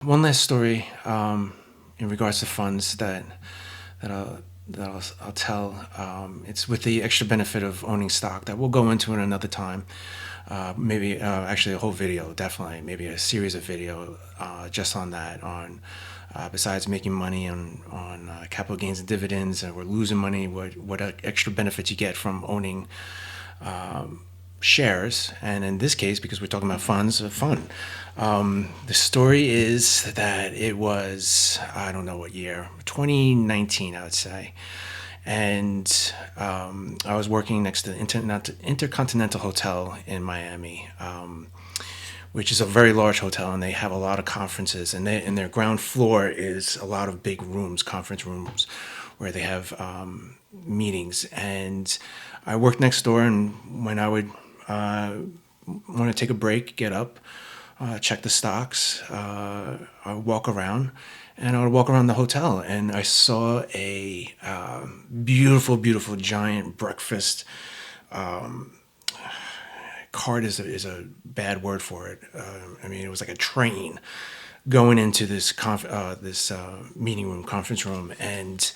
One last story in regards to funds that I'll tell. It's with the extra benefit of owning stock that we'll go into in another time. Maybe actually a whole video, definitely, maybe a series of video just on that. On besides making money on capital gains and dividends, or losing money, what extra benefits you get from owning shares, and in this case, because we're talking about funds, fun. The story is that it was, I don't know what year, 2019, I would say, and I was working next to the Intercontinental Hotel in Miami, which is a very large hotel, and they have a lot of conferences, and their ground floor is a lot of big rooms, conference rooms, where they have meetings. And I worked next door, and when I would want to take a break, get up, check the stocks, I would walk around, and I would walk around the hotel, and I saw a beautiful, beautiful, giant breakfast cart is a bad word for it. I mean, it was like a train going into this meeting room, conference room, and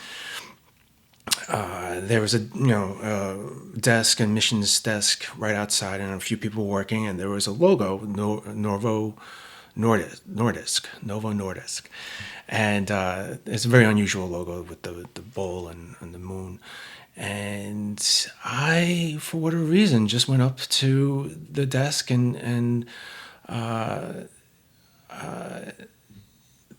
there was a desk, admissions desk right outside, and a few people working, and there was a logo, Novo Nordisk, and it's a very unusual logo with the bowl and the moon. And I, for whatever reason, just went up to the desk, and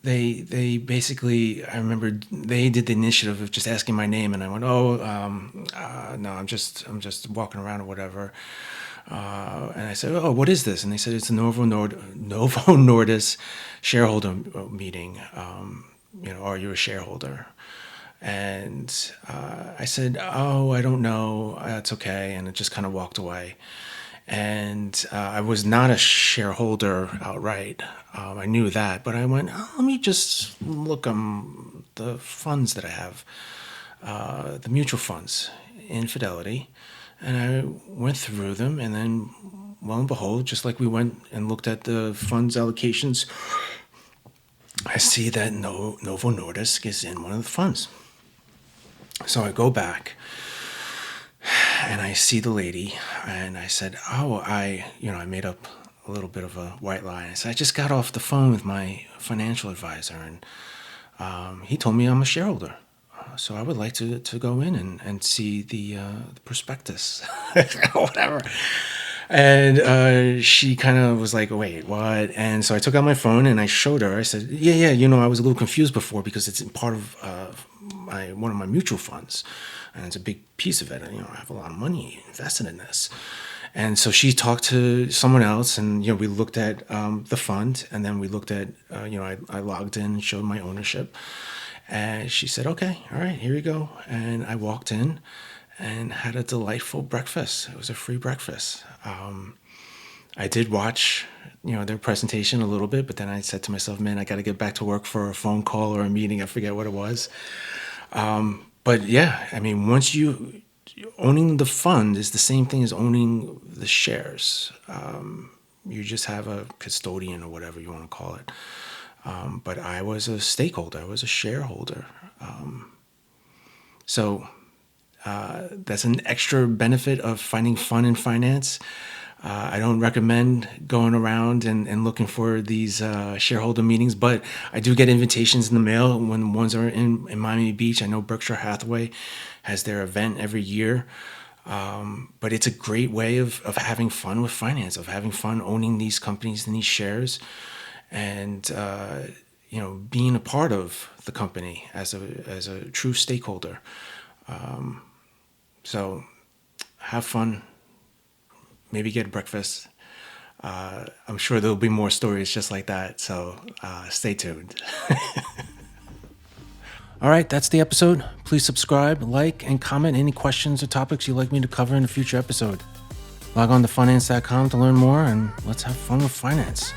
they basically, I remember they did the initiative of just asking my name, and I went, no, I'm just walking around or whatever. And I said, oh, what is this? And they said, it's a Novo Nordisk shareholder meeting. Are you a shareholder? And I said, oh, I don't know. That's okay. And it just kind of walked away. And I was not a shareholder outright. I knew that, but I went, oh, let me just look the funds that I have, the mutual funds in Fidelity. And I went through them, and then, lo and behold, just like we went and looked at the funds allocations, I see that Novo Nordisk is in one of the funds. So I go back, and I see the lady, and I said, oh, I made up a little bit of a white lie. I said, I just got off the phone with my financial advisor, and he told me I'm a shareholder. So I would like to go in and see the prospectus, whatever. And she kind of was like, wait, what? And so I took out my phone and I showed her. I said, yeah, I was a little confused before because it's part of one of my mutual funds, and it's a big piece of it. I have a lot of money invested in this. And so she talked to someone else, and we looked at the fund, and then we looked at I logged in and showed my ownership, and she said, okay, all right, here you go. And I walked in and had a delightful breakfast. It was a free breakfast. I did watch their presentation a little bit, but then I said to myself, man, I got to get back to work for a phone call or a meeting. I forget what it was. But yeah, I mean, once owning the fund is the same thing as owning the shares. You just have a custodian or whatever you want to call it. But I was a stakeholder. I was a shareholder. So that's an extra benefit of finding fun in finance. I don't recommend going around and looking for these shareholder meetings, but I do get invitations in the mail when ones are in Miami Beach. I know Berkshire Hathaway has their event every year. But it's a great way of having fun with finance, of having fun owning these companies and these shares, and being a part of the company as a true stakeholder. So have fun, maybe get breakfast. I'm sure there'll be more stories just like that, so stay tuned. All right, that's the episode. Please subscribe, like, and comment any questions or topics you'd like me to cover in a future episode. Log on to Funnance.com to learn more, and let's have fun with finance.